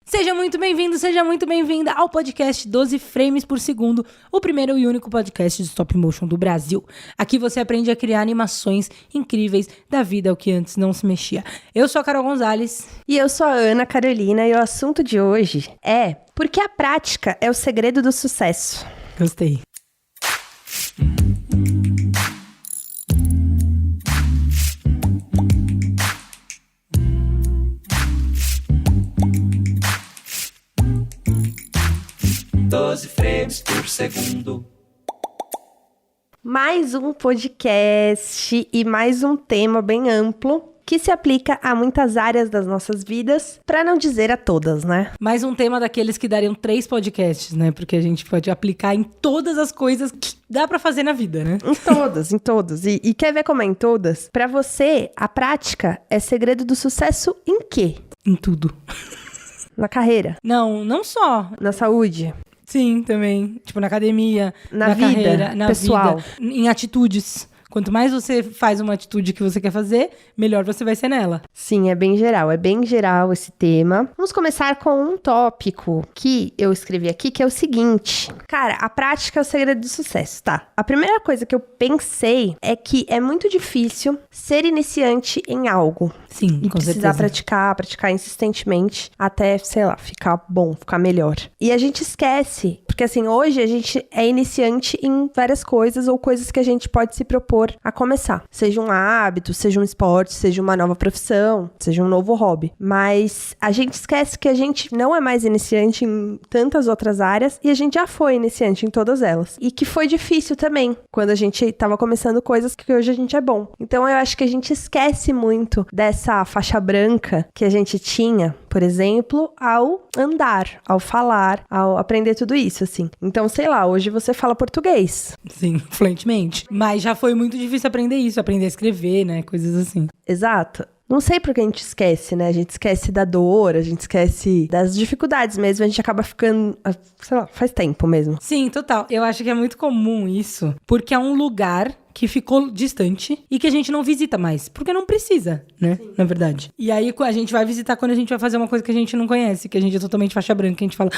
Seja muito bem-vindo, seja muito bem-vinda ao podcast 12 Frames por Segundo, o primeiro e único podcast de stop motion do Brasil. Aqui você aprende a criar animações incríveis da vida ao que antes não se mexia. Eu sou a Carol Gonzalez. E eu sou a Ana Carolina e o assunto de hoje é por que a prática é o segredo do sucesso. Gostei. Frames por segundo. Mais um podcast e mais um tema bem amplo que se aplica a muitas áreas das nossas vidas, pra não dizer a todas, né? Mais um tema daqueles que dariam 3 podcasts, né? Porque a gente pode aplicar em todas as coisas que dá pra fazer na vida, né? Em todas. E quer ver como é em todas? Pra você, a prática é segredo do sucesso em quê? Em tudo. Na carreira? Não só. Na saúde? Sim, também. Tipo, na academia, na vida, carreira, na pessoal. vida, em atitudes. Quanto mais você faz uma atitude que você quer fazer, melhor você vai ser nela. Sim, é bem geral esse tema. Vamos começar com um tópico que eu escrevi aqui, que é o seguinte. Cara, a prática é o segredo do sucesso, tá? A primeira coisa que eu pensei é que é muito difícil ser iniciante em algo. Sim, e com precisar certeza. praticar insistentemente até, sei lá, ficar bom, ficar melhor. E a gente esquece, porque assim, hoje a gente é iniciante em várias coisas ou coisas que a gente pode se propor a começar. Seja um hábito, seja um esporte, seja uma nova profissão, seja um novo hobby. Mas a gente esquece que a gente não é mais iniciante em tantas outras áreas e a gente já foi iniciante em todas elas. E que foi difícil também, quando a gente tava começando coisas que hoje a gente é bom. Então eu acho que a gente esquece muito dessa faixa branca que a gente tinha, por exemplo, ao andar, ao falar, ao aprender tudo isso, assim. Então, sei lá, hoje você fala português. Sim, fluentemente. Mas já foi muito difícil aprender isso, aprender a escrever, né? Coisas assim. Exato. Não sei por que a gente esquece, né? A gente esquece da dor, a gente esquece das dificuldades mesmo, a gente acaba ficando, sei lá, faz tempo mesmo. Sim, total. Eu acho que é muito comum isso, porque é um lugar que ficou distante e que a gente não visita mais, porque não precisa, né? Sim. Na verdade. E aí a gente vai visitar quando a gente vai fazer uma coisa que a gente não conhece, que a gente é totalmente faixa branca, que a gente fala...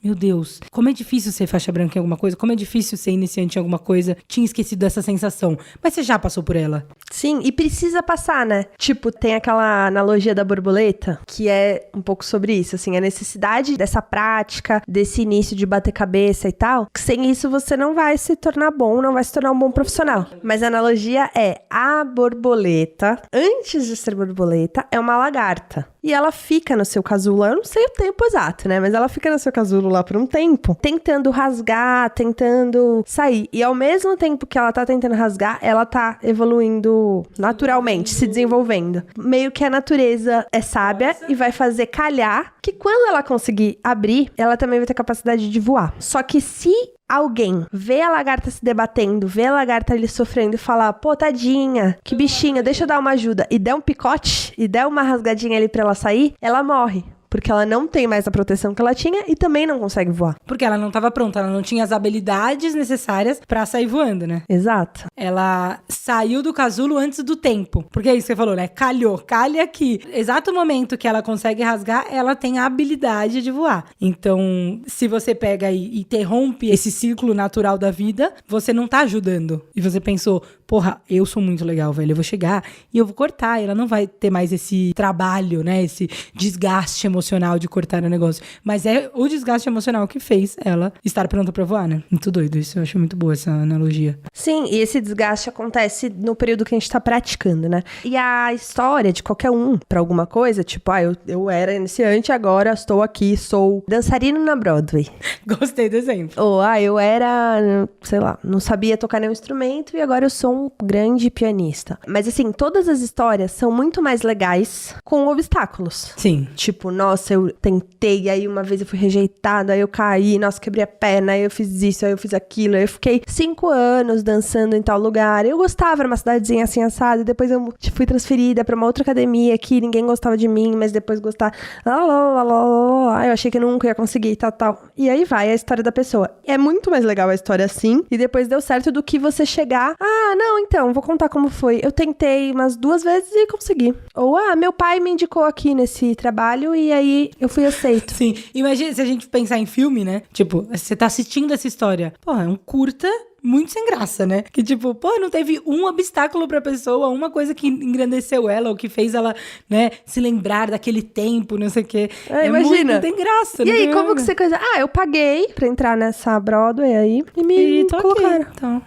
Meu Deus, como é difícil ser faixa branca em alguma coisa, como é difícil ser iniciante em alguma coisa. Tinha esquecido dessa sensação, mas você já passou por ela. Sim, e precisa passar, né? Tipo, tem aquela analogia da borboleta, que é um pouco sobre isso, assim, a necessidade dessa prática, desse início de bater cabeça e tal, que sem isso você não vai se tornar bom, não vai se tornar um bom profissional. Mas a analogia é, a borboleta, antes de ser borboleta, é uma lagarta. E ela fica no seu casulo, eu não sei o tempo exato, né? Mas ela fica no seu casulo lá por um tempo, tentando rasgar, tentando sair. E ao mesmo tempo que ela tá tentando rasgar, ela tá evoluindo naturalmente, se desenvolvendo. Meio que a natureza é sábia e vai fazer calhar que quando ela conseguir abrir, ela também vai ter capacidade de voar. Só que se alguém vê a lagarta se debatendo, vê a lagarta ali sofrendo e falar, pô, tadinha, que bichinha, deixa eu dar uma ajuda, e der um picote, e der uma rasgadinha ali pra ela sair, ela morre. Porque ela não tem mais a proteção que ela tinha e também não consegue voar. Porque ela não estava pronta, ela não tinha as habilidades necessárias pra sair voando, né? Exato. Ela saiu do casulo antes do tempo. Porque é isso que você falou, né? Calha aqui. Exato momento que ela consegue rasgar, ela tem a habilidade de voar. Então, se você pega e interrompe esse ciclo natural da vida, você não tá ajudando. E você pensou, porra, eu sou muito legal, velho. Eu vou chegar e eu vou cortar. E ela não vai ter mais esse trabalho, né? Esse desgaste emocional de cortar o negócio. Mas é o desgaste emocional que fez ela estar pronta pra voar, né? Muito doido isso. Eu acho muito boa essa analogia. Sim, e esse desgaste acontece no período que a gente tá praticando, né? E a história de qualquer um pra alguma coisa, tipo, eu era iniciante, agora estou aqui, sou dançarino na Broadway. Gostei do exemplo. Ou, eu era, sei lá, não sabia tocar nenhum instrumento e agora eu sou um grande pianista. Mas assim, todas as histórias são muito mais legais com obstáculos. Sim. Tipo, nossa, eu tentei, aí uma vez eu fui rejeitada, aí eu caí, nossa, quebrei a perna, aí eu fiz isso, aí eu fiz aquilo, aí eu fiquei 5 anos dançando em tal lugar. Eu gostava, era uma cidadezinha assim, assada, e depois eu fui transferida pra uma outra academia que ninguém gostava de mim, mas depois gostar, eu achei que eu nunca ia conseguir, tal. E aí vai a história da pessoa. É muito mais legal a história assim, e depois deu certo do que você chegar, não, então, vou contar como foi. Eu tentei umas 2 vezes e consegui. Ou, meu pai me indicou aqui nesse trabalho e aí eu fui aceito. Sim, imagina se a gente pensar em filme, né? Tipo, você tá assistindo essa história. Porra, é um curta muito sem graça, né? Que tipo, pô, não teve um obstáculo pra pessoa, uma coisa que engrandeceu ela, ou que fez ela, né, se lembrar daquele tempo, não sei o quê. Imagina. Muito, não tem graça. E aí, como que você coisa? Eu paguei pra entrar nessa Broadway aí e me colocaram. Aqui, então,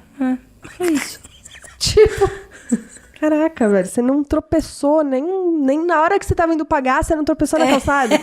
é isso. Tipo... Caraca, velho, você não tropeçou nem na hora que você tava indo pagar, você não tropeçou na calçada.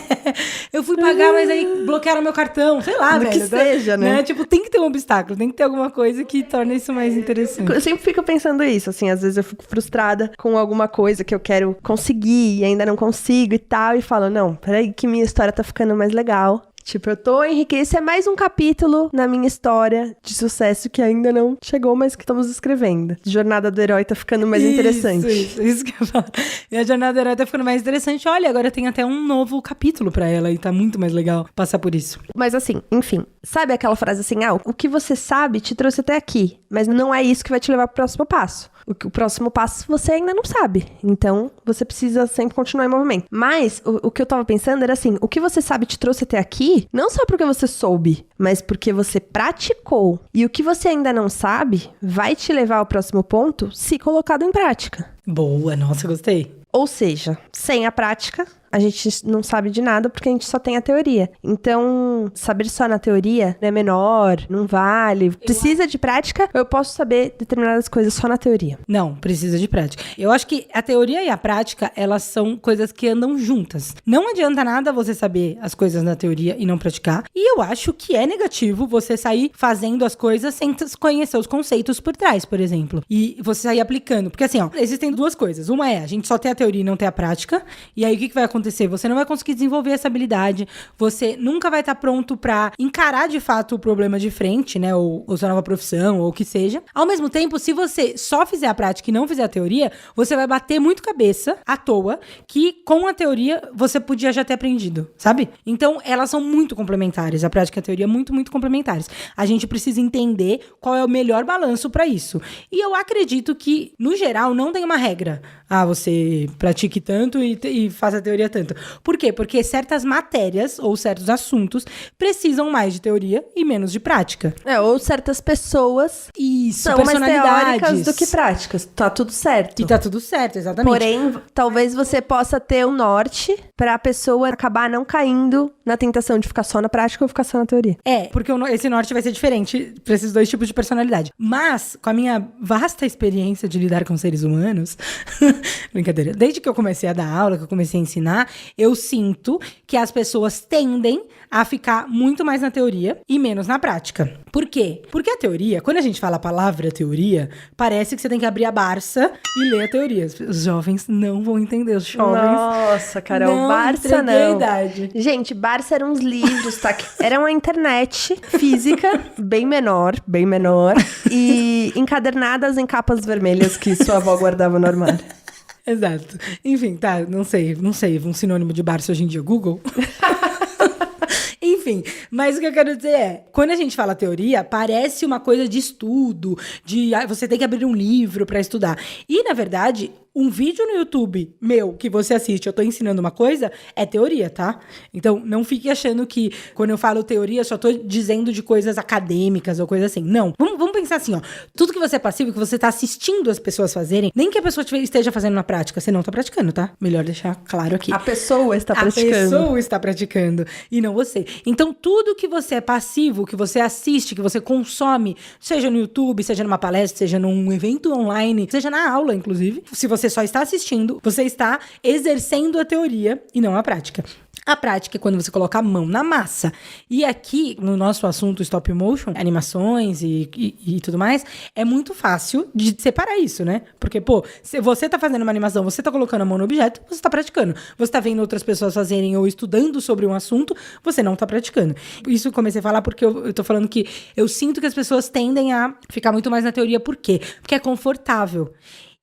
Eu fui pagar, mas aí bloquearam meu cartão, sei lá, velho. Que seja, né? Tipo, tem que ter um obstáculo, tem que ter alguma coisa que torne isso mais interessante. Eu sempre fico pensando isso, assim, às vezes eu fico frustrada com alguma coisa que eu quero conseguir e ainda não consigo e tal, e falo, não, peraí que minha história tá ficando mais legal. Tipo, eu tô enriquecendo. Esse é mais um capítulo na minha história de sucesso que ainda não chegou, mas que estamos escrevendo. A jornada do herói tá ficando mais interessante. Isso que eu falo. E a jornada do herói tá ficando mais interessante. Olha, agora tem até um novo capítulo pra ela e tá muito mais legal passar por isso. Mas assim, enfim, sabe aquela frase assim, o que você sabe te trouxe até aqui, mas não é isso que vai te levar pro próximo passo. O próximo passo você ainda não sabe. Então, você precisa sempre continuar em movimento. Mas, o que eu tava pensando era assim, o que você sabe te trouxe até aqui, não só porque você soube, mas porque você praticou. E o que você ainda não sabe, vai te levar ao próximo ponto, se colocado em prática. Boa, nossa, gostei. Ou seja, sem a prática, a gente não sabe de nada porque a gente só tem a teoria. Então, saber só na teoria não é menor, não vale. Precisa de prática ou eu posso saber determinadas coisas só na teoria? Não, precisa de prática. Eu acho que a teoria e a prática, elas são coisas que andam juntas. Não adianta nada você saber as coisas na teoria e não praticar. E eu acho que é negativo você sair fazendo as coisas sem conhecer os conceitos por trás, por exemplo. E você sair aplicando. Porque assim, existem duas coisas. Uma é, a gente só tem a teoria e não tem a prática. E aí, o que vai acontecer? Você não vai conseguir desenvolver essa habilidade. Você nunca vai estar pronto pra encarar de fato o problema de frente, né? Ou sua nova profissão, ou o que seja. Ao mesmo tempo, se você só fizer a prática e não fizer a teoria, você vai bater muito cabeça à toa, que com a teoria você podia já ter aprendido, sabe? Então, elas são muito complementares. A prática e a teoria muito, muito complementares. A gente precisa entender qual é o melhor balanço pra isso. E eu acredito que, no geral, não tem uma regra. Você pratique tanto e faça a teoria tanto. Por quê? Porque certas matérias ou certos assuntos precisam mais de teoria e menos de prática. Ou certas pessoas são mais teóricas do que práticas. Tá tudo certo. E tá tudo certo, exatamente. Porém, talvez você possa ter um norte pra pessoa acabar não caindo na tentação de ficar só na prática ou ficar só na teoria. Porque esse norte vai ser diferente pra esses dois tipos de personalidade. Mas, com a minha vasta experiência de lidar com seres humanos... Brincadeira. Desde que eu comecei a dar aula, que eu comecei a ensinar, eu sinto que as pessoas tendem a ficar muito mais na teoria e menos na prática. Por quê? Porque a teoria, quando a gente fala a palavra teoria, parece que você tem que abrir a Barça e ler a teoria. Os jovens não vão entender, os jovens... Nossa, Carol, não Barça não. Idade. Gente, Barça eram uns livros, tá? Era uma internet física, bem menor, e encadernadas em capas vermelhas que sua avó guardava no armário. Exato. Enfim, tá, não sei, um sinônimo de Barça hoje em dia, Google. Enfim, mas o que eu quero dizer é, quando a gente fala teoria, parece uma coisa de estudo, de você tem que abrir um livro pra estudar. E, na verdade, um vídeo no YouTube meu que você assiste, eu tô ensinando uma coisa, é teoria, tá? Então, não fique achando que quando eu falo teoria, eu só tô dizendo de coisas acadêmicas ou coisa assim. Não. Vamos pensar assim, tudo que você é passivo, que você tá assistindo as pessoas fazerem, nem que a pessoa esteja fazendo na prática, você não tá praticando, tá? Melhor deixar claro aqui. A pessoa está praticando. A pessoa está praticando e não você. Então, tudo que você é passivo, que você assiste, que você consome, seja no YouTube, seja numa palestra, seja num evento online, seja na aula, inclusive, se você só está assistindo, você está exercendo a teoria e não a prática. A prática é quando você coloca a mão na massa. E aqui, no nosso assunto stop motion, animações e tudo mais, é muito fácil de separar isso, né? Porque, se você tá fazendo uma animação, você tá colocando a mão no objeto, você tá praticando. Você tá vendo outras pessoas fazerem ou estudando sobre um assunto, você não tá praticando. Isso eu comecei a falar porque eu tô falando que eu sinto que as pessoas tendem a ficar muito mais na teoria. Por quê? Porque é confortável.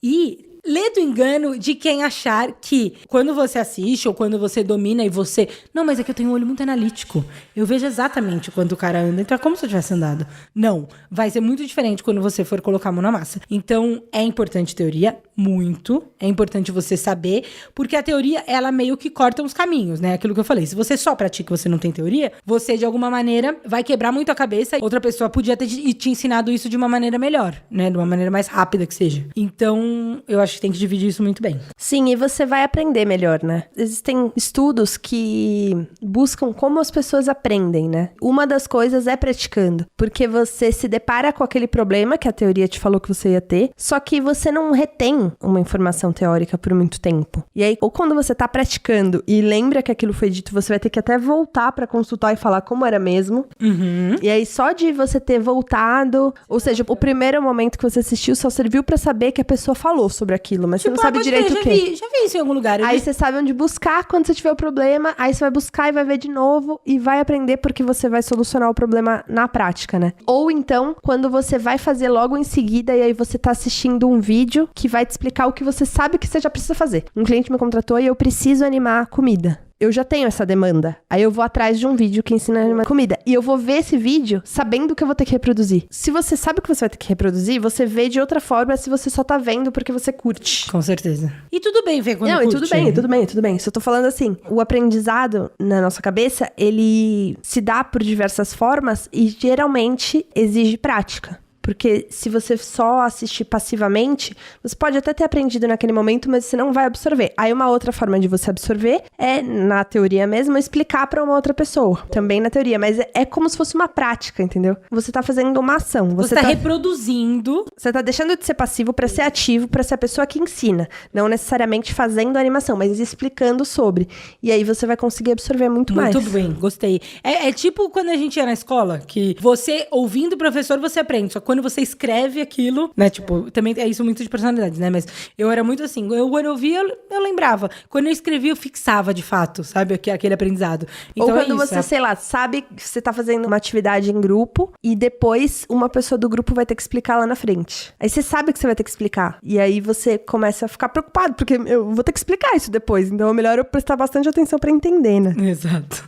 E Lê do engano de quem achar que quando você assiste ou quando você domina e você... Não, mas é que eu tenho um olho muito analítico. Eu vejo exatamente quando o cara anda. Então é como se eu tivesse andado. Não. Vai ser muito diferente quando você for colocar a mão na massa. Então é importante teoria, muito. É importante você saber, porque a teoria, ela meio que corta os caminhos, né? Aquilo que eu falei. Se você só pratica e você não tem teoria, você, de alguma maneira, vai quebrar muito a cabeça. Outra pessoa podia ter te ensinado isso de uma maneira melhor, né? De uma maneira mais rápida que seja. Então, eu acho que tem que dividir isso muito bem. Sim, e você vai aprender melhor, né? Existem estudos que buscam como as pessoas aprendem, né? Uma das coisas é praticando, porque você se depara com aquele problema que a teoria te falou que você ia ter, só que você não retém uma informação teórica por muito tempo. E aí, ou quando você tá praticando e lembra que aquilo foi dito, você vai ter que até voltar pra consultar e falar como era mesmo. Uhum. E aí, só de você ter voltado, ou seja, o primeiro momento que você assistiu só serviu pra saber que a pessoa falou sobre aquilo, mas você não sabe direito o quê. Já vi isso em algum lugar. Aí você sabe onde buscar quando você tiver o problema, aí você vai buscar e vai ver de novo e vai aprender porque você vai solucionar o problema na prática, né? Ou então, quando você vai fazer logo em seguida e aí você tá assistindo um vídeo que vai te explicar o que você sabe que você já precisa fazer. Um cliente me contratou e eu preciso animar a comida. Eu já tenho essa demanda. Aí eu vou atrás de um vídeo que ensina a animar comida. E eu vou ver esse vídeo sabendo que eu vou ter que reproduzir. Se você sabe que você vai ter que reproduzir, você vê de outra forma se você só tá vendo porque você curte. Com certeza. E tudo bem ver quando curte. Não, e tudo bem. Só tô falando assim, o aprendizado na nossa cabeça, ele se dá por diversas formas e geralmente exige prática. Porque se você só assistir passivamente, você pode até ter aprendido naquele momento, mas você não vai absorver. Aí uma outra forma de você absorver é, na teoria mesmo, explicar pra uma outra pessoa. Também na teoria, mas é como se fosse uma prática, entendeu? Você tá fazendo uma ação. Você tá reproduzindo. Você tá deixando de ser passivo pra ser ativo, pra ser a pessoa que ensina. Não necessariamente fazendo a animação, mas explicando sobre. E aí você vai conseguir absorver muito mais. Muito bem, gostei. É tipo quando a gente ia na escola, que você, ouvindo o professor, você aprende. Só quando você escreve aquilo, né? Tipo, também é isso muito de personalidade, né? Mas eu era muito assim. Quando eu via, eu lembrava. Quando eu escrevia, eu fixava de fato, sabe? Aquele aprendizado. Então, ou quando você, sei lá, sabe que você tá fazendo uma atividade em grupo e depois uma pessoa do grupo vai ter que explicar lá na frente. Aí você sabe que você vai ter que explicar. E aí você começa a ficar preocupado, porque eu vou ter que explicar isso depois. Então é melhor eu prestar bastante atenção pra entender, né? Exato.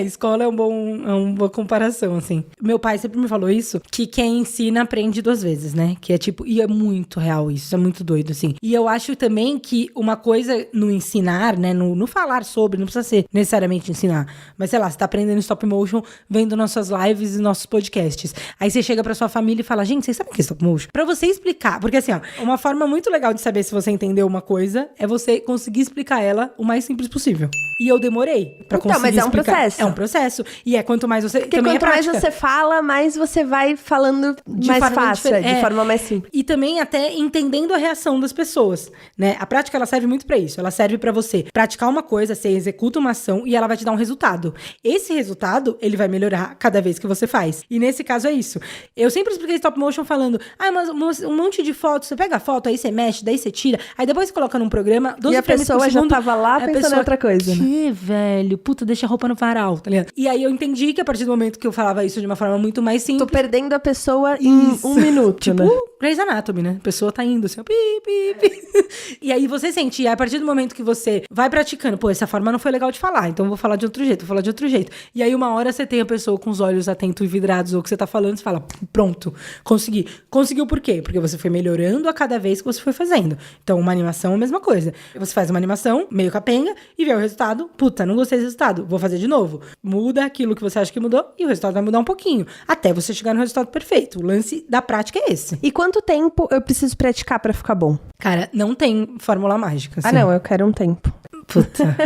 Escola é uma boa comparação, assim. Meu pai sempre me falou isso, que quem ensina aprende 2 vezes, né? Que é tipo, e é muito real isso, é muito doido, assim. E eu acho também que uma coisa no ensinar, né? No falar sobre, não precisa ser necessariamente ensinar. Mas sei lá, você tá aprendendo stop motion, vendo nossas lives e nossos podcasts. Aí você chega pra sua família e fala, gente, vocês sabem o que é stop motion? Pra você explicar, porque assim, ó, uma forma muito legal de saber se você entendeu uma coisa é você conseguir explicar ela o mais simples possível. E eu demorei pra conseguir mas é um explicar. processo. É um processo. E é quanto mais você... Porque também quanto mais você fala, mais você vai falando mais fácil, de forma mais simples. E também até entendendo a reação das pessoas, né? A prática, ela serve muito pra isso. Ela serve pra você praticar uma coisa, você executa uma ação e ela vai te dar um resultado. Esse resultado, ele vai melhorar cada vez que você faz. E nesse caso é isso. Eu sempre expliquei stop motion falando, mas um monte de fotos, você pega a foto, aí você mexe, daí você tira, aí depois você coloca num programa, 12 e a frames por pessoa segundo, já tava lá pensando em outra coisa, né? Que velho, puta, deixa a roupa no varal, tá ligado? E aí eu entendi que a partir do momento que eu falava isso de uma forma muito mais simples... Tô perdendo a pessoa em 1 minuto, tipo, né? Grey's Anatomy, né? A pessoa tá indo assim, ó, pi, pi, pi. E aí você sente, e a partir do momento que você vai praticando, pô, essa forma não foi legal de falar, então eu vou falar de outro jeito, vou falar de outro jeito. E aí uma hora você tem a pessoa com os olhos atentos e vidrados, ou o que você tá falando, você fala, pronto, consegui. Conseguiu por quê? Porque você foi melhorando a cada vez que você foi fazendo. Então uma animação é a mesma coisa. Você faz uma animação, meio capenga, e vê o resultado, puta, não gostei desse resultado, vou fazer de novo. Muda aquilo que você acha que mudou, e o resultado vai mudar um pouquinho, até você chegar no resultado perfeito. O lance da prática é esse. E quanto tempo eu preciso praticar pra ficar bom? Cara, não tem fórmula mágica. Assim. Ah, não, eu quero um tempo. Puta.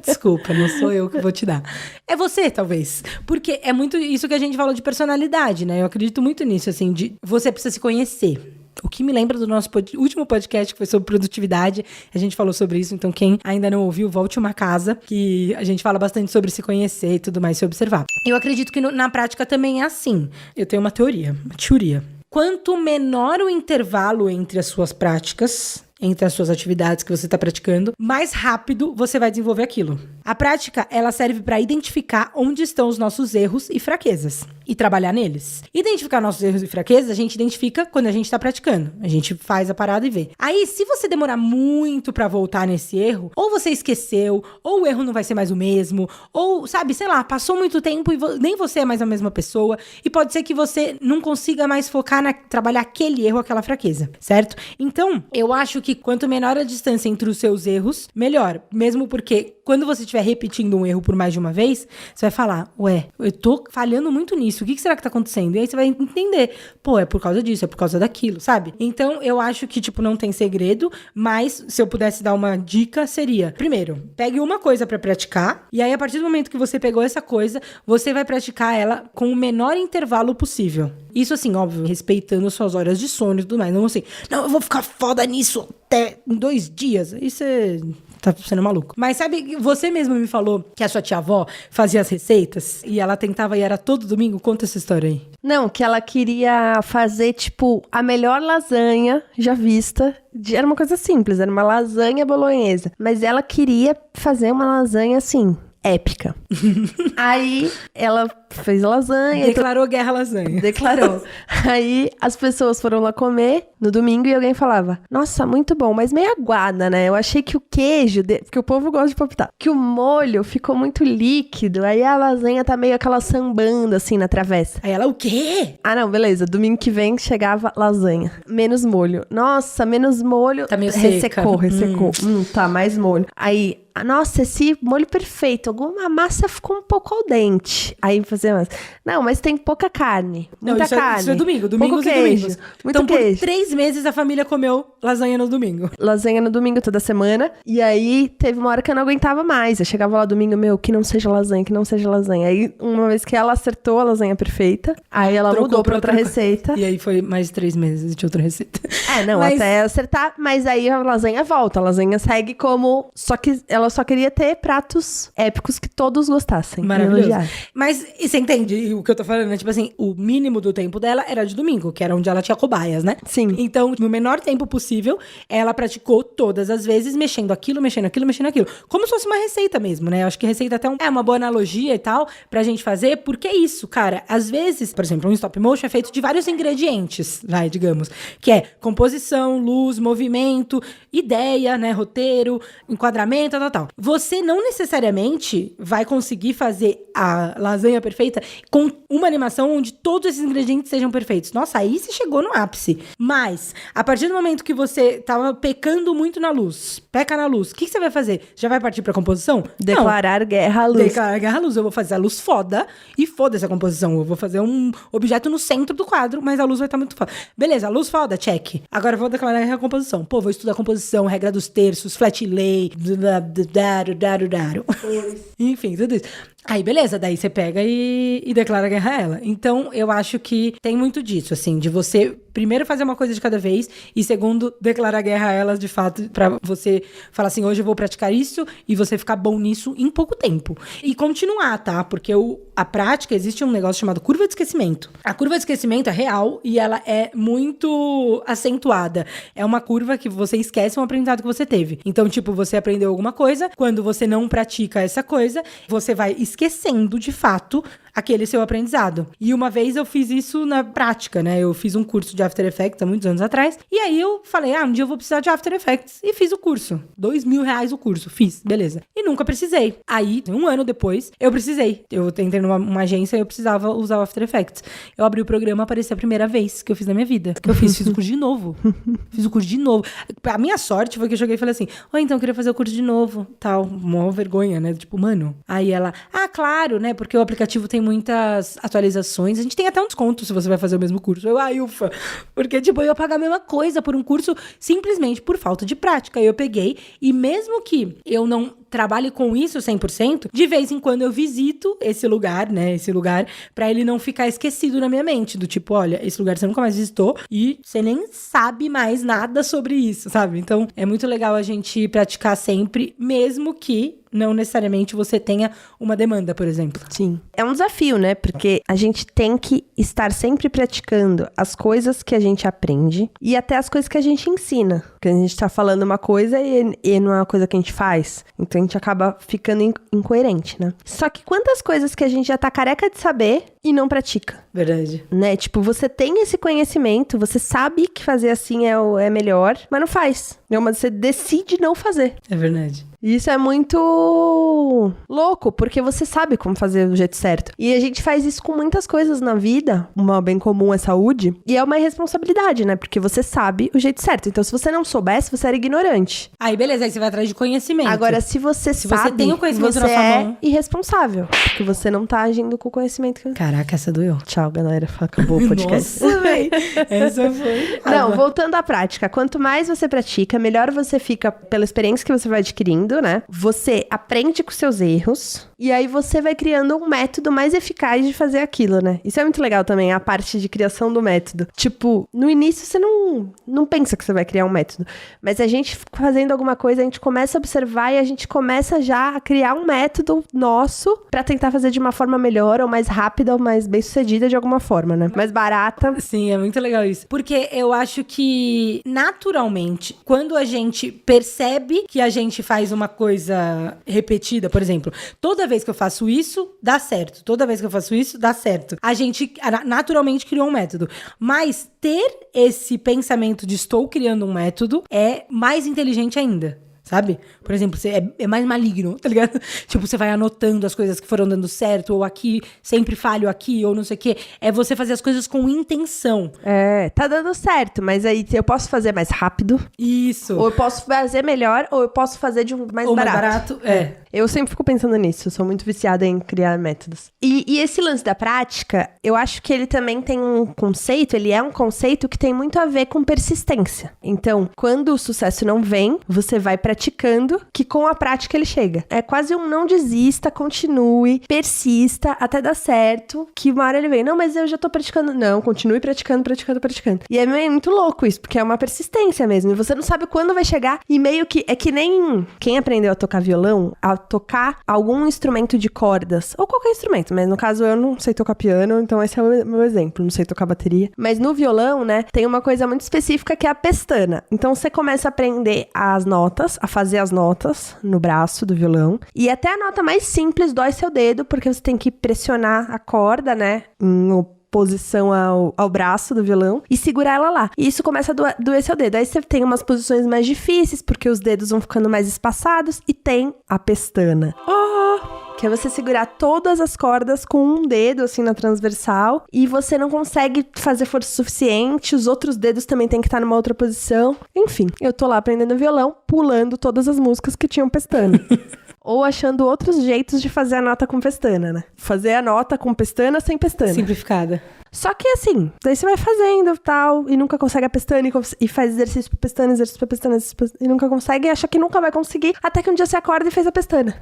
Desculpa, não sou eu que vou te dar. É você, talvez. Porque é muito isso que a gente falou de personalidade, né? Eu acredito muito nisso, assim, de você precisa se conhecer. O que me lembra do nosso último podcast, que foi sobre produtividade. A gente falou sobre isso, então quem ainda não ouviu, volte uma casa, que a gente fala bastante sobre se conhecer e tudo mais, se observar. Eu acredito que na prática também é assim. Eu tenho uma teoria. Quanto menor o intervalo entre as suas práticas, entre as suas atividades que você tá praticando, mais rápido você vai desenvolver aquilo. A prática, ela serve para identificar onde estão os nossos erros e fraquezas e trabalhar neles. Identificar nossos erros e fraquezas, a gente identifica quando a gente tá praticando. A gente faz a parada e vê. Aí, se você demorar muito pra voltar nesse erro, ou você esqueceu, ou o erro não vai ser mais o mesmo, ou, sabe, sei lá, passou muito tempo e nem você é mais a mesma pessoa, e pode ser que você não consiga mais focar trabalhar aquele erro, aquela fraqueza, certo? Então, eu acho que quanto menor a distância entre os seus erros, melhor. Mesmo porque quando você estiver repetindo um erro por mais de uma vez, você vai falar, ué, eu tô falhando muito nisso, o que será que tá acontecendo? E aí você vai entender, pô, é por causa disso, é por causa daquilo, sabe? Então, eu acho que, tipo, não tem segredo, mas se eu pudesse dar uma dica, seria, primeiro, pegue uma coisa pra praticar, e aí a partir do momento que você pegou essa coisa, você vai praticar ela com o menor intervalo possível. Isso, assim, óbvio, respeitando suas horas de sono e tudo mais. Não assim, não, eu vou ficar foda nisso até em 2 dias. Isso é... tá sendo maluco. Mas sabe, você mesmo me falou que a sua tia-avó fazia as receitas e ela tentava e era todo domingo? Conta essa história aí. Não, que ela queria fazer, tipo, a melhor lasanha já vista. Era uma coisa simples, era uma lasanha bolonhesa. Mas ela queria fazer uma lasanha, assim, épica. Aí ela fez a lasanha. Declarou guerra à lasanha. Declarou. Aí as pessoas foram lá comer no domingo e alguém falava, nossa, muito bom, mas meio aguada, né? Eu achei que o queijo, porque o povo gosta de palpitar, que o molho ficou muito líquido, aí a lasanha tá meio aquela sambando assim na travessa. Aí ela, o quê? Ah, não, beleza. Domingo que vem chegava lasanha. Menos molho. Nossa, menos molho. Tá meio ressecou. seca. Tá, mais molho. Aí, nossa, esse molho perfeito. Alguma massa ficou um pouco al dente. Aí fazia mais. Não, mas tem pouca carne. Muita carne. Isso é domingo. Domingos pouco e queijo. domingos. Muito então, queijo. por 3 meses, a família comeu lasanha no domingo. Lasanha no domingo toda semana. E aí, teve uma hora que eu não aguentava mais. Eu chegava lá domingo, que não seja lasanha, que não seja lasanha. Aí, uma vez que ela acertou a lasanha perfeita, aí ela mudou pra outra receita. E aí foi mais 3 meses de outra receita. Até acertar. Mas aí a lasanha volta. A lasanha segue como... Só que ela só queria ter pratos épicos que todos gostassem. Maravilhoso. Mas, e você entende o que eu tô falando, né? Tipo assim, o mínimo do tempo dela era de domingo, que era onde ela tinha cobaias, né? Sim. Então, no menor tempo possível, ela praticou todas as vezes, mexendo aquilo. Como se fosse uma receita mesmo, né? Eu acho que receita até é uma boa analogia e tal, pra gente fazer, porque é isso, cara. Às vezes, por exemplo, um stop motion é feito de vários ingredientes, digamos, que é composição, luz, movimento, ideia, né? Roteiro, enquadramento, tal. Você não necessariamente vai conseguir fazer a lasanha perfeita com uma animação onde todos esses ingredientes sejam perfeitos. Nossa, aí você chegou no ápice. Mas, a partir do momento que você tava pecando muito na luz, peca na luz, o que você vai fazer? Já vai partir pra composição? Declarar guerra à luz. Declarar guerra à luz. Eu vou fazer a luz foda e foda essa composição. Eu vou fazer um objeto no centro do quadro, mas a luz vai estar muito foda. Beleza, a luz foda, check. Agora eu vou declarar guerra à composição. Pô, vou estudar composição, regra dos terços, flat lay, enfim, tudo isso. Aí, beleza, daí você pega e declara guerra a ela. Então, eu acho que tem muito disso, assim, de você primeiro fazer uma coisa de cada vez e segundo, declarar guerra a elas, de fato, pra você falar assim, hoje eu vou praticar isso e você ficar bom nisso em pouco tempo. E continuar, tá? Porque a prática, existe um negócio chamado curva de esquecimento. A curva de esquecimento é real e ela é muito acentuada. É uma curva que você esquece um aprendizado que você teve. Então, tipo, você aprendeu alguma coisa, quando você não pratica essa coisa, você vai esquecendo, de fato, aquele seu aprendizado. E uma vez eu fiz isso na prática, né? Eu fiz um curso de After Effects há muitos anos atrás. E aí eu falei, um dia eu vou precisar de After Effects. E fiz o curso. R$2.000 o curso. Fiz, beleza. E nunca precisei. Aí, 1 ano depois, eu precisei. Eu entrei numa agência e eu precisava usar o After Effects. Eu abri o programa, apareceu a primeira vez que eu fiz na minha vida. Que eu fiz o curso de novo. Fiz o curso de novo. A minha sorte foi que eu joguei e falei assim, então eu queria fazer o curso de novo, tal. Mó vergonha, né? Tipo, mano. Aí ela, claro, né? Porque o aplicativo tem muitas atualizações. A gente tem até um desconto se você vai fazer o mesmo curso. Eu, ufa. Porque, tipo, eu ia pagar a mesma coisa por um curso simplesmente por falta de prática. Eu peguei e mesmo que eu não trabalhe com isso 100%, de vez em quando eu visito esse lugar, né? Esse lugar, pra ele não ficar esquecido na minha mente. Do tipo, olha, esse lugar você nunca mais visitou e você nem sabe mais nada sobre isso, sabe? Então, é muito legal a gente praticar sempre, mesmo que não necessariamente você tenha uma demanda, por exemplo. Sim. É um desafio, né? Porque a gente tem que estar sempre praticando as coisas que a gente aprende e até as coisas que a gente ensina. Porque a gente tá falando uma coisa e não é uma coisa que a gente faz. Então a gente acaba ficando incoerente, né? Só que quantas coisas que a gente já tá careca de saber e não pratica? Verdade. Né? Tipo, você tem esse conhecimento, você sabe que fazer assim é melhor, mas não faz. Né? Mas você decide não fazer. É verdade. E isso é muito louco, porque você sabe como fazer do jeito certo. E a gente faz isso com muitas coisas na vida. Uma bem comum é saúde. E é uma irresponsabilidade, né? Porque você sabe o jeito certo. Então, se você não soubesse, você era ignorante. Aí, beleza. Aí você vai atrás de conhecimento. Agora, se você sabe, você tem o conhecimento você na sua é mão. irresponsável. Porque você não tá agindo com o conhecimento que... Caraca, essa doeu. Tchau, galera. Acabou o podcast. Nossa, velho. Essa foi... Não, voltando à prática. Quanto mais você pratica, melhor você fica pela experiência que você vai adquirindo, né? Você aprende com seus erros e aí você vai criando um método mais eficaz de fazer aquilo, né? Isso é muito legal também, a parte de criação do método. Tipo, no início você não pensa que você vai criar um método, mas a gente fazendo alguma coisa, a gente começa a observar e a gente começa já a criar um método nosso pra tentar fazer de uma forma melhor ou mais rápida ou mais bem sucedida de alguma forma, né? Mais barata. Sim, é muito legal isso. Porque eu acho que, naturalmente, quando a gente percebe que a gente faz uma coisa repetida, por exemplo, toda vez que eu faço isso, dá certo. Toda vez que eu faço isso, dá certo. A gente naturalmente criou um método. Mas ter esse pensamento de estou criando um método é mais inteligente ainda. Sabe? Por exemplo, você é mais maligno, tá ligado? Tipo, você vai anotando as coisas que foram dando certo, ou aqui, sempre falho aqui, ou não sei o quê. É você fazer as coisas com intenção. É, tá dando certo, mas aí eu posso fazer mais rápido. Isso. Ou eu posso fazer melhor, ou eu posso fazer de um mais ou barato. mais barato, é. Eu sempre fico pensando nisso, eu sou muito viciada em criar métodos. E esse lance da prática, eu acho que ele também tem um conceito, ele é um conceito que tem muito a ver com persistência. Então, quando o sucesso não vem, você vai praticando, que com a prática ele chega. É quase um não desista, continue, persista, até dar certo, que uma hora ele vem. Não, mas eu já tô praticando. Não, continue praticando, praticando, praticando. E é muito louco isso, porque é uma persistência mesmo. E você não sabe quando vai chegar. E meio que, é que nem quem aprendeu a tocar violão, a tocar algum instrumento de cordas, ou qualquer instrumento, mas no caso eu não sei tocar piano, então esse é o meu exemplo, não sei tocar bateria. Mas no violão, né, tem uma coisa muito específica que é a pestana. Então você começa a aprender as notas, a fazer as notas no braço do violão, e até a nota mais simples dói seu dedo, porque você tem que pressionar a corda, né, em posição ao braço do violão e segurar ela lá. E isso começa a doer seu dedo. Aí você tem umas posições mais difíceis, porque os dedos vão ficando mais espaçados, e tem a pestana. Que é você segurar todas as cordas com um dedo, assim, na transversal, e você não consegue fazer força suficiente, os outros dedos também tem que estar numa outra posição. Enfim, eu tô lá aprendendo violão, pulando todas as músicas que tinham pestana. Ou achando outros jeitos de fazer a nota com pestana, né? Fazer a nota com pestana sem pestana. Simplificada. Só que assim, daí você vai fazendo tal, e nunca consegue a pestana, e faz exercício pra pestana, exercício pra pestana, e nunca consegue, e acha que nunca vai conseguir, até que um dia você acorda e fez a pestana.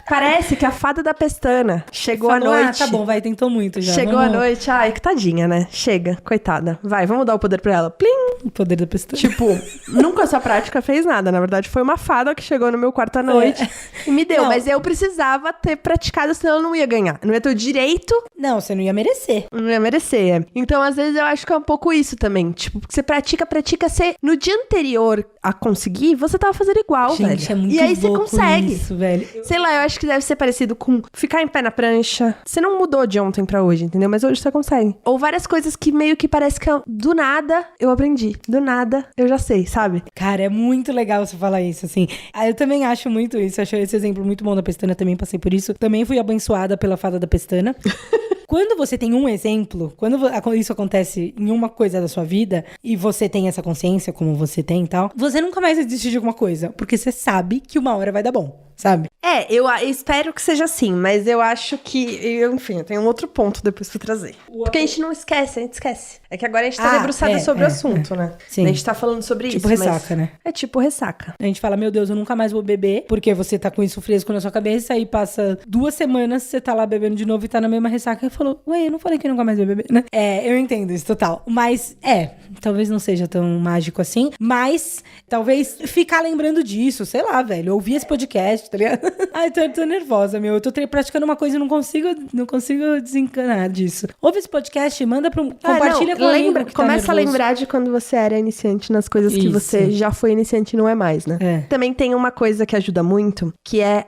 Parece que a fada da pestana chegou à noite. Ah, tá bom, vai, tentou muito já. Chegou à noite, ai, que tadinha, né? Chega, coitada. Vai, vamos dar o poder pra ela. Plim! O poder da pestana. Tipo, nunca essa prática fez nada. Na verdade, foi uma fada que chegou no meu quarto à noite e me deu. Não. Mas eu precisava ter praticado, senão eu não ia ganhar. Não ia ter o direito. Não, você não ia merecer. Não ia merecer. É. Então, às vezes, eu acho que é um pouco isso também. Tipo, porque você pratica, você... No dia anterior a conseguir, você tava fazendo igual, velho. Gente, é muito e aí você louco consegue. isso, velho. Sei lá, eu acho que deve ser parecido com ficar em pé na prancha. Você não mudou de ontem pra hoje, entendeu? Mas hoje você consegue. Ou várias coisas que meio que parece que do nada eu aprendi. Do nada eu já sei, sabe? Cara, é muito legal você falar isso, assim. Eu também acho muito isso. Achei esse exemplo muito bom da pestana, também passei por isso. Também fui abençoada pela fada da pestana. Quando você tem um exemplo, quando isso acontece em uma coisa da sua vida e você tem essa consciência, como você tem e tal, você nunca mais vai desistir de alguma coisa, porque você sabe que uma hora vai dar bom, sabe? Eu espero que seja assim, mas eu acho que, enfim, eu tenho um outro ponto depois pra trazer. Porque a gente não esquece, a gente esquece. É que agora a gente tá debruçada sobre o assunto, né? Sim. A gente tá falando sobre Tipo isso. ressaca, né? É tipo ressaca. A gente fala, meu Deus, eu nunca mais vou beber, porque você tá com isso fresco na sua cabeça, aí passa 2 semanas, você tá lá bebendo de novo e tá na mesma ressaca, e falou, ué, eu não falei que eu nunca mais vou beber, né? Eu entendo isso, total. Mas, talvez não seja tão mágico assim, mas talvez ficar lembrando disso, sei lá, velho, ouvir esse podcast, tá ligado? Ai, tô nervosa, meu. Eu tô praticando uma coisa e não consigo desencanar disso. Ouve esse podcast, manda compartilha com o amigo que começa tá a lembrar de quando você era iniciante nas coisas que você já foi iniciante e não é mais, né? É. Também tem uma coisa que ajuda muito, que é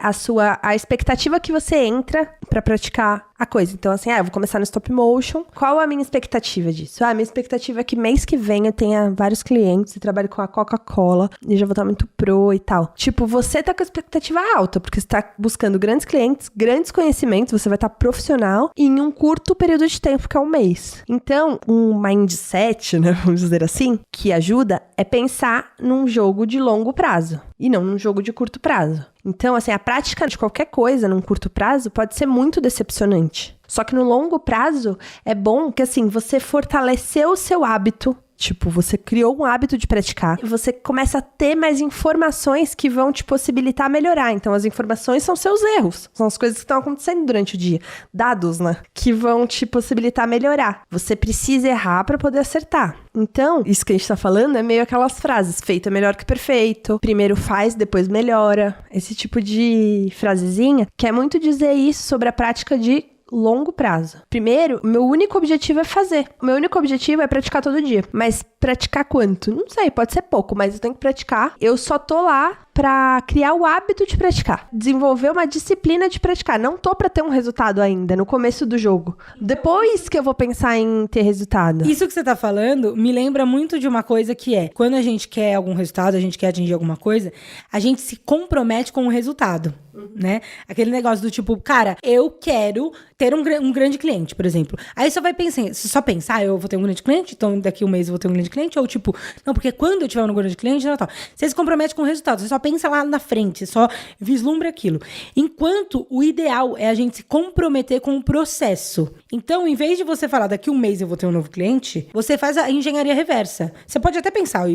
a expectativa que você entra pra praticar a coisa. Então, assim, eu vou começar no stop motion. Qual a minha expectativa disso? A minha expectativa é que mês que vem eu tenha vários clientes e trabalhe com a Coca-Cola e já vou estar muito pro e tal. Tipo, você tá com a expectativa alta, porque você tá buscando grandes clientes, grandes conhecimentos, você vai estar profissional em um curto período de tempo, que é um mês. Então, um mindset, né, vamos dizer assim, que ajuda é pensar num jogo de longo prazo e não num jogo de curto prazo. Então, assim, a prática de qualquer coisa num curto prazo pode ser muito decepcionante. Só que no longo prazo é bom que, assim, você fortaleceu o seu hábito. Tipo, você criou um hábito de praticar. E você começa a ter mais informações que vão te possibilitar melhorar. Então, as informações são seus erros. São as coisas que estão acontecendo durante o dia. Dados, né? Que vão te possibilitar melhorar. Você precisa errar para poder acertar. Então, isso que a gente tá falando é meio aquelas frases. Feito é melhor que perfeito. Primeiro faz, depois melhora. Esse tipo de frasezinha quer muito dizer isso sobre a prática de longo prazo. Primeiro, meu único objetivo é fazer. O meu único objetivo é praticar todo dia. Mas praticar quanto? Não sei, pode ser pouco, mas eu tenho que praticar. Eu só tô lá pra criar o hábito de praticar. Desenvolver uma disciplina de praticar. Não tô pra ter um resultado ainda, no começo do jogo. Depois que eu vou pensar em ter resultado. Isso que você tá falando me lembra muito de uma coisa que é, quando a gente quer algum resultado, a gente quer atingir alguma coisa, a gente se compromete com o resultado, né? Aquele negócio do tipo, cara, eu quero ter um grande cliente, por exemplo. Aí você vai pensar, você só pensar, eu vou ter um grande cliente, então daqui a um mês eu vou ter um grande cliente, ou tipo, não, porque quando eu tiver um grande cliente, não, tal. Você se compromete com o resultado, você só pensa lá na frente, só vislumbra aquilo. Enquanto o ideal é a gente se comprometer com o processo. Então, em vez de você falar, daqui a um mês eu vou ter um novo cliente, você faz a engenharia reversa. Você pode até pensar,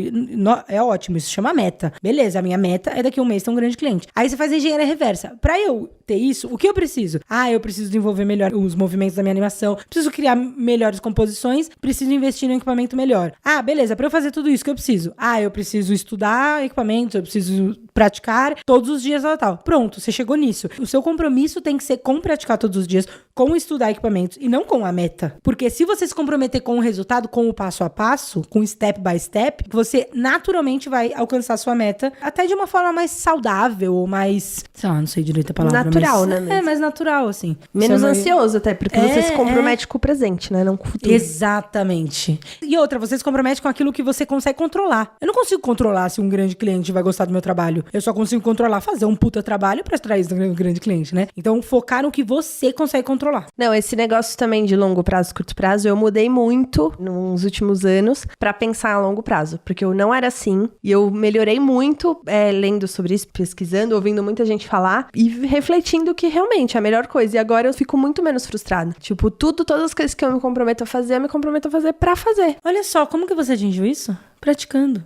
é ótimo, isso chama meta. Beleza, a minha meta é daqui a um mês ter um grande cliente. Aí você faz a engenharia reversa. Pra eu ter isso, o que eu preciso? Eu preciso desenvolver melhor os movimentos da minha animação, preciso criar melhores composições, preciso investir no equipamento melhor. Beleza, pra eu fazer tudo isso, o que eu preciso? Eu preciso estudar equipamentos, eu preciso praticar todos os dias, tal. Pronto, você chegou nisso. O seu compromisso tem que ser com praticar todos os dias, com estudar equipamentos e não com a meta. Porque se você se comprometer com o resultado, com o passo a passo, com step by step, você naturalmente vai alcançar a sua meta até de uma forma mais saudável ou mais, sei lá, não sei direito a palavra. Natural, mas, né? Mais natural, assim. Menos ansioso até, porque você se compromete com o presente, né? Não com o futuro. Exatamente. E outra, você se compromete com aquilo que você consegue controlar. Eu não consigo controlar se um grande cliente vai gostar do meu trabalho. Eu só consigo controlar fazer um puta trabalho pra extrair isso do grande cliente, né? Então, focar no que você consegue controlar. Não, esse negócio também de longo prazo, curto prazo, eu mudei muito nos últimos anos pra pensar a longo prazo. Porque eu não era assim. E eu melhorei muito lendo sobre isso, pesquisando, ouvindo muita gente falar e refletindo que realmente é a melhor coisa. E agora eu fico muito menos frustrada. Tipo, todas as coisas que eu me comprometo a fazer, eu me comprometo a fazer pra fazer. Olha só, como que você atingiu isso? Praticando.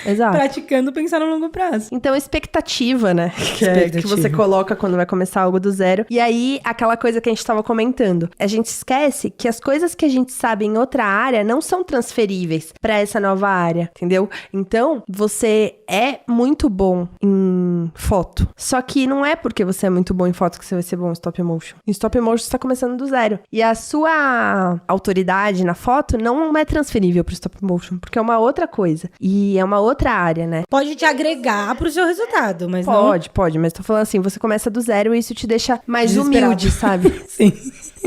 Exato. Praticando pensar no longo prazo. Então, expectativa, né? Que você coloca quando vai começar algo do zero. E aí, aquela coisa que a gente tava comentando. A gente esquece que as coisas que a gente sabe em outra área não são transferíveis pra essa nova área, entendeu? Então, você é muito bom em foto. Só que não é porque você é muito bom em foto que você vai ser bom em stop motion. Em stop motion, você tá começando do zero. E a sua autoridade na foto não é transferível pro stop motion, porque é uma outra coisa. E é uma outra área, né? Pode te agregar pro seu resultado, mas Pode, mas tô falando assim, você começa do zero e isso te deixa mais humilde, sabe? Sim.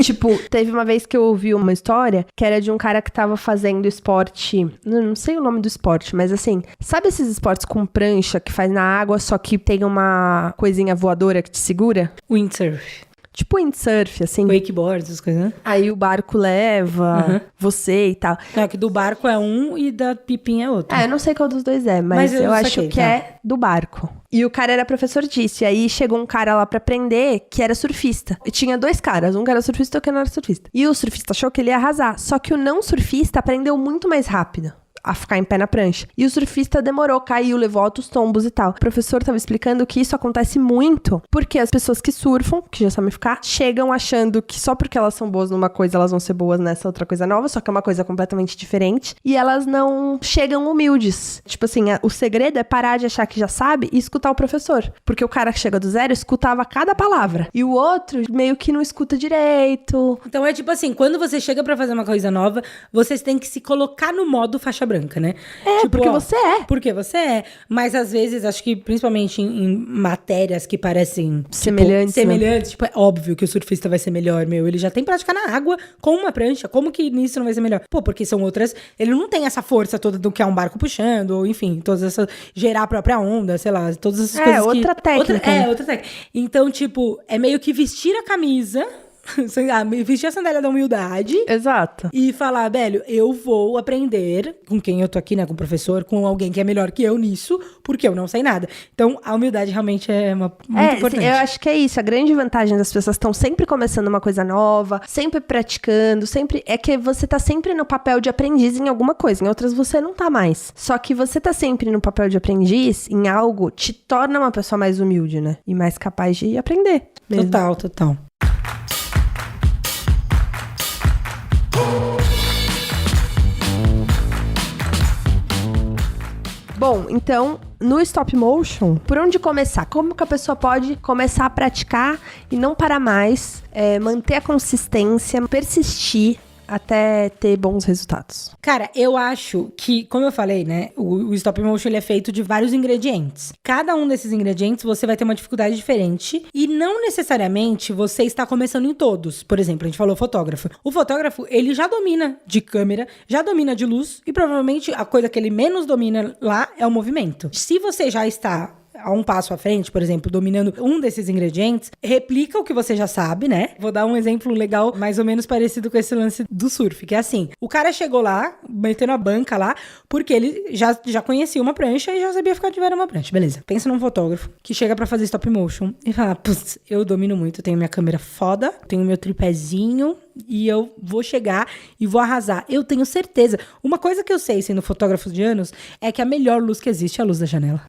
Tipo, teve uma vez que eu ouvi uma história que era de um cara que tava fazendo esporte, não sei o nome do esporte, mas assim, sabe esses esportes com prancha que faz na água, só que tem uma coisinha voadora que te segura? Windsurf. Tipo windsurf, assim. Wakeboard, essas coisas, né? Aí o barco leva você e tal. É, que do barco é um e da pipinha é outro. Eu não sei qual dos dois é, mas eu acho que é do barco. E o cara era professor disso. E aí chegou um cara lá pra aprender que era surfista. E tinha dois caras, um que era surfista e outro que não era surfista. E o surfista achou que ele ia arrasar. Só que o não surfista aprendeu muito mais rápido. a ficar em pé na prancha. E o surfista demorou, caiu, levou altos tombos e tal. O professor tava explicando que isso acontece muito porque as pessoas que surfam, que já sabem ficar, chegam achando que só porque elas são boas numa coisa, elas vão ser boas nessa outra coisa nova, só que é uma coisa completamente diferente. E elas não chegam humildes. Tipo assim, o segredo é parar de achar que já sabe e escutar o professor. Porque o cara que chega do zero escutava cada palavra. E o outro meio que não escuta direito. Então é tipo assim, quando você chega pra fazer uma coisa nova, vocês têm que se colocar no modo faixa branca, né? Tipo, porque você é. Porque você é. Mas às vezes, acho que principalmente em matérias que parecem semelhantes, né? Tipo, é óbvio que o surfista vai ser melhor, meu. Ele já tem prática na água com uma prancha. Como que nisso não vai ser melhor? Pô, porque são outras... Ele não tem essa força toda do que é um barco puxando, ou enfim, todas essas... Gerar a própria onda, sei lá, todas essas coisas outra técnica. Outra técnica. Então, tipo, é meio que vestir a camisa... vestir a sandália da humildade. Exato. E falar, velho, eu vou aprender com quem eu tô aqui, né? Com o professor, com alguém que é melhor que eu nisso, porque eu não sei nada. Então, a humildade realmente é muito importante. Eu acho que é isso. A grande vantagem das pessoas estão sempre começando uma coisa nova, sempre praticando, sempre... É que você tá sempre no papel de aprendiz em alguma coisa. Em outras, você não tá mais. Só que você tá sempre no papel de aprendiz em algo te torna uma pessoa mais humilde, né? E mais capaz de aprender mesmo. Total. Bom, então, no stop motion, por onde começar? Como que a pessoa pode começar a praticar e não parar mais, manter a consistência, persistir até ter bons resultados? Cara, eu acho que, como eu falei, né, o stop motion ele é feito de vários ingredientes. Cada um desses ingredientes você vai ter uma dificuldade diferente e não necessariamente você está começando em todos. Por exemplo, a gente falou fotógrafo. O fotógrafo, ele já domina de câmera, já domina de luz e provavelmente a coisa que ele menos domina lá é o movimento. Se você já está a um passo à frente, por exemplo, dominando um desses ingredientes, replica o que você já sabe, né? Vou dar um exemplo legal, mais ou menos parecido com esse lance do surf, que é assim, o cara chegou lá, metendo a banca lá, porque ele já conhecia uma prancha e já sabia ficar de ver uma prancha, beleza. Pensa num fotógrafo que chega pra fazer stop motion e fala, putz, eu domino muito, eu tenho minha câmera foda, tenho meu tripézinho, e eu vou chegar e vou arrasar. Eu tenho certeza. Uma coisa que eu sei, sendo fotógrafo de anos, é que a melhor luz que existe é a luz da janela.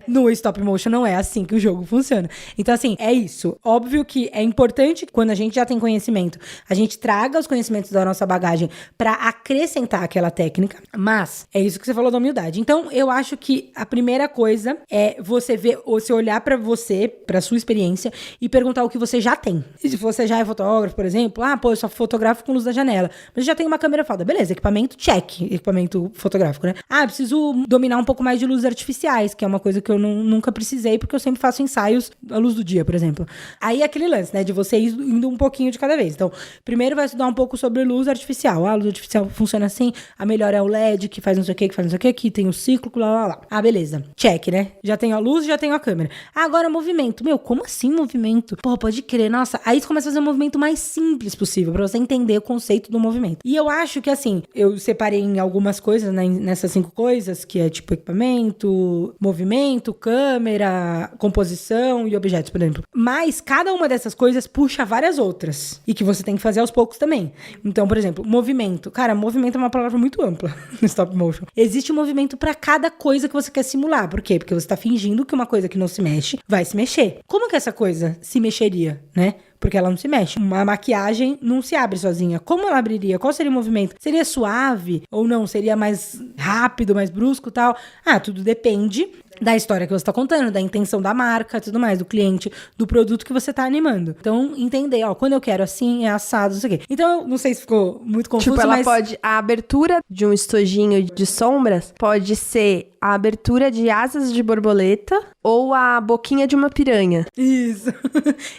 No stop motion não é assim que o jogo funciona. Então, assim, é isso. Óbvio que é importante, quando a gente já tem conhecimento, a gente traga os conhecimentos da nossa bagagem pra acrescentar aquela técnica. Mas, é isso que você falou da humildade. Então, eu acho que a primeira coisa é você ver, ou você olhar pra você, pra sua experiência, e perguntar o que você já tem. Se você já é fotógrafo, por exemplo, eu só fotografo com luz da janela, mas já tem uma câmera foda, beleza, equipamento check, equipamento fotográfico, né? Preciso dominar um pouco mais de luzes artificiais, que é uma coisa que eu nunca precisei, porque eu sempre faço ensaios à luz do dia, por exemplo. Aí é aquele lance, né, de você ir indo um pouquinho de cada vez. Então, primeiro vai estudar um pouco sobre luz artificial. A luz artificial funciona assim, a melhor é o LED, que faz não sei o que faz não sei o que, aqui tem o ciclo, lá. Beleza, check, né? Já tenho a luz, já tenho a câmera. Agora movimento. Meu, como assim movimento? Pô, pode crer, nossa. Aí você começa a fazer um movimento mais simples possível, pra você entender o conceito do movimento. E eu acho que, assim, eu separei em algumas coisas, né, nessas 5 coisas, que é tipo equipamento, movimento, câmera, composição e objetos, por exemplo. Mas cada uma dessas coisas puxa várias outras. E que você tem que fazer aos poucos também. Então, por exemplo, movimento. Cara, movimento é uma palavra muito ampla no stop motion. Existe um movimento pra cada coisa que você quer simular. Por quê? Porque você tá fingindo que uma coisa que não se mexe vai se mexer. Como que essa coisa se mexeria, né? Porque ela não se mexe. Uma maquiagem não se abre sozinha. Como ela abriria? Qual seria o movimento? Seria suave ou não? Seria mais rápido, mais brusco e tal? Tudo depende da história que você está contando, da intenção da marca, tudo mais, do cliente, do produto que você está animando. Então, entender, quando eu quero assim, é assado, não sei o quê. Então, eu não sei se ficou muito confuso, tipo, ela pode... A abertura de um estojinho de sombras pode ser a abertura de asas de borboleta ou a boquinha de uma piranha. Isso.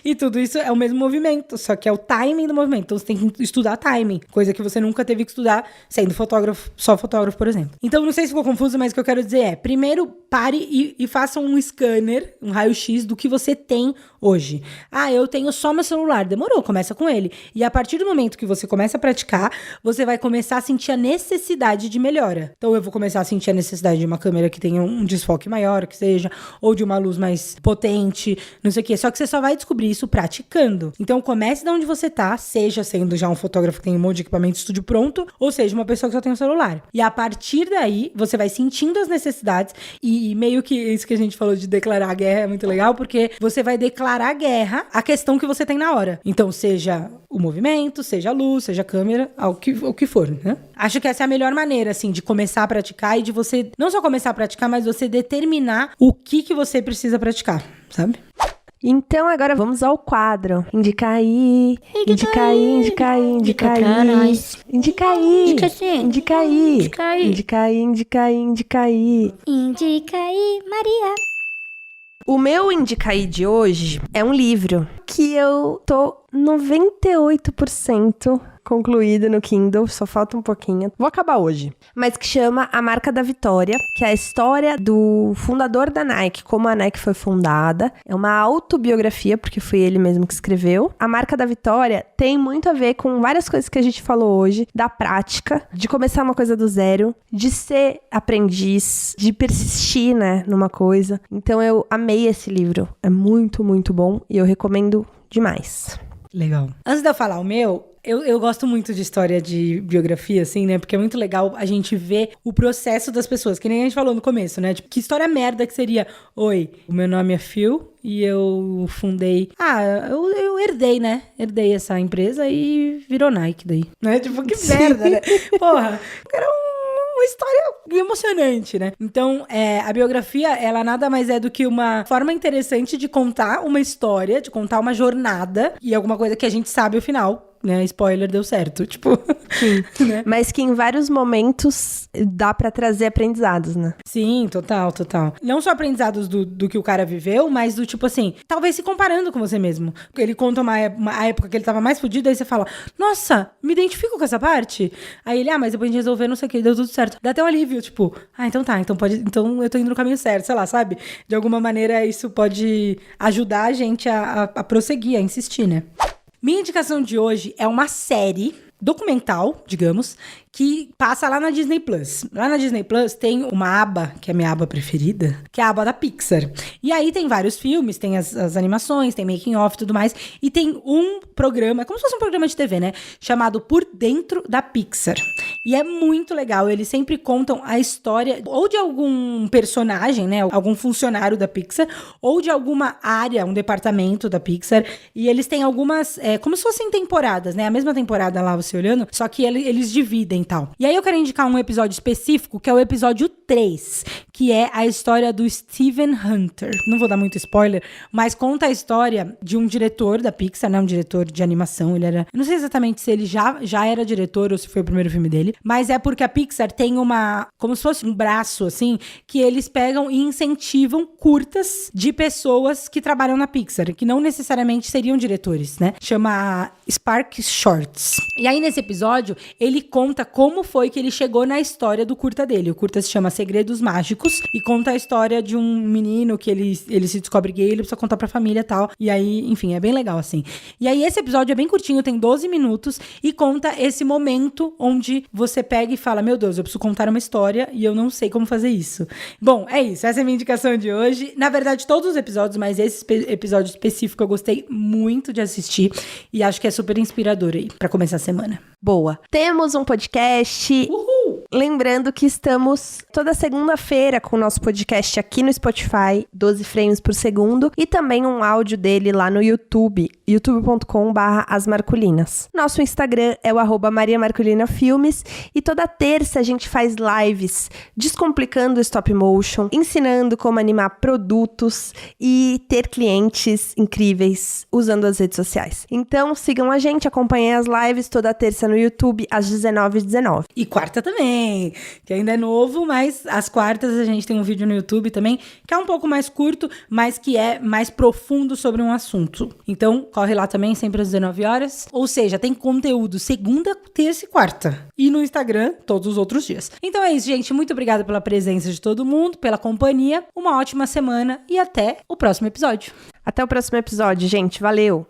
E tudo isso é o mesmo movimento, só que é o timing do movimento. Então, você tem que estudar timing, coisa que você nunca teve que estudar sendo fotógrafo, só fotógrafo, por exemplo. Então, não sei se ficou confuso, mas o que eu quero dizer é, primeiro, pare e faça um scanner, um raio-x do que você tem hoje. Eu tenho só meu celular. Demorou, começa com ele. E a partir do momento que você começa a praticar, você vai começar a sentir a necessidade de melhora. Então, eu vou começar a sentir a necessidade de uma câmera câmera que tenha um desfoque maior, que seja, ou de uma luz mais potente, não sei o quê. Só que você só vai descobrir isso praticando. Então, comece de onde você tá, seja sendo já um fotógrafo que tem um monte de equipamento de estúdio pronto, ou seja, uma pessoa que só tem um celular. E a partir daí, você vai sentindo as necessidades e meio que isso que a gente falou de declarar a guerra é muito legal, porque você vai declarar a guerra à questão que você tem na hora. Então, seja o movimento, seja a luz, seja a câmera, o que for, né? Acho que essa é a melhor maneira, assim, de começar a praticar e de você, não só começar a praticar, mas você determinar o que você precisa praticar, sabe? Então, agora vamos ao quadro. Indica aí, indica aí, indica aí, indica aí. Indica aí, indica aí, indica aí, indica aí, indica aí, indica aí. Indica aí, Maria. O meu indica aí de hoje é um livro que eu tô 98% concluído no Kindle, só falta um pouquinho. Vou acabar hoje. Mas que chama A Marca da Vitória, que é a história do fundador da Nike, como a Nike foi fundada. É uma autobiografia, porque foi ele mesmo que escreveu. A Marca da Vitória tem muito a ver com várias coisas que a gente falou hoje, da prática, de começar uma coisa do zero, de ser aprendiz, de persistir, né, numa coisa. Então eu amei esse livro. É muito, muito bom e eu recomendo demais. Legal. Antes de eu falar o meu, eu gosto muito de história de biografia, assim, né? Porque é muito legal a gente ver o processo das pessoas, que nem a gente falou no começo, né? Tipo, que história merda que seria: oi, o meu nome é Phil e eu fundei... eu herdei, né? Herdei essa empresa e virou Nike daí. Né? Tipo, que merda, né? Porra, era uma história emocionante, né? Então, a biografia, ela nada mais é do que uma forma interessante de contar uma história, de contar uma jornada e alguma coisa que a gente sabe o final. Né, spoiler, deu certo, tipo... Sim, né? Mas que em vários momentos dá pra trazer aprendizados, né? Sim, total. Não só aprendizados do que o cara viveu, mas do tipo assim, talvez se comparando com você mesmo. Ele conta uma época que ele tava mais fudido, aí você fala, nossa, me identifico com essa parte. Aí ele, mas depois de resolver, não sei o que, deu tudo certo. Dá até um alívio, tipo, então tá, então eu tô indo no caminho certo, sei lá, sabe? De alguma maneira isso pode ajudar a gente a prosseguir, a insistir, né? Minha indicação de hoje é uma série documental, digamos, que passa lá na Disney Plus. Lá na Disney Plus tem uma aba, que é a minha aba preferida, que é a aba da Pixar. E aí tem vários filmes, tem as animações, tem making of e tudo mais, e tem um programa, como se fosse um programa de TV, né? Chamado Por Dentro da Pixar. E é muito legal, eles sempre contam a história ou de algum personagem, né? Algum funcionário da Pixar, ou de alguma área, um departamento da Pixar. E eles têm algumas, como se fossem temporadas, né? A mesma temporada lá, você olhando, só que eles dividem e tal. E aí eu quero indicar um episódio específico, que é o episódio 3, que é a história do Steven Hunter. Não vou dar muito spoiler, mas conta a história de um diretor da Pixar, né? Um diretor de animação. Ele era... Eu não sei exatamente se ele já era diretor ou se foi o primeiro filme dele, mas é porque a Pixar tem como se fosse um braço, assim, que eles pegam e incentivam curtas de pessoas que trabalham na Pixar, que não necessariamente seriam diretores, né? Chama Spark Shorts. E aí, nesse episódio, ele conta como foi que ele chegou na história do curta dele. O curta se chama Segredos Mágicos e conta a história de um menino que ele se descobre gay, ele precisa contar pra família e tal. E aí, enfim, é bem legal, assim. E aí, esse episódio é bem curtinho, tem 12 minutos e conta esse momento onde você pega e fala, meu Deus, eu preciso contar uma história e eu não sei como fazer isso. Bom, é isso. Essa é a minha indicação de hoje. Na verdade, todos os episódios, mas esse episódio específico eu gostei muito de assistir e acho que é super inspirador aí pra começar a semana. Boa. Temos um podcast. Uhul! Lembrando que estamos toda segunda-feira com o nosso podcast aqui no Spotify, 12 frames por segundo, e também um áudio dele lá no YouTube, youtube.com/asmarculinas. Nosso Instagram é o @mariamarculinafilmes e toda terça a gente faz lives descomplicando o stop motion, ensinando como animar produtos e ter clientes incríveis usando as redes sociais. Então sigam a gente, acompanhem as lives toda terça no YouTube às 19h19. E quarta também, que ainda é novo, mas às quartas a gente tem um vídeo no YouTube também, que é um pouco mais curto, mas que é mais profundo sobre um assunto. Então, corre lá também, sempre às 19 horas. Ou seja, tem conteúdo segunda, terça e quarta. E no Instagram, todos os outros dias. Então é isso, gente. Muito obrigada pela presença de todo mundo, pela companhia. Uma ótima semana e até o próximo episódio. Até o próximo episódio, gente. Valeu!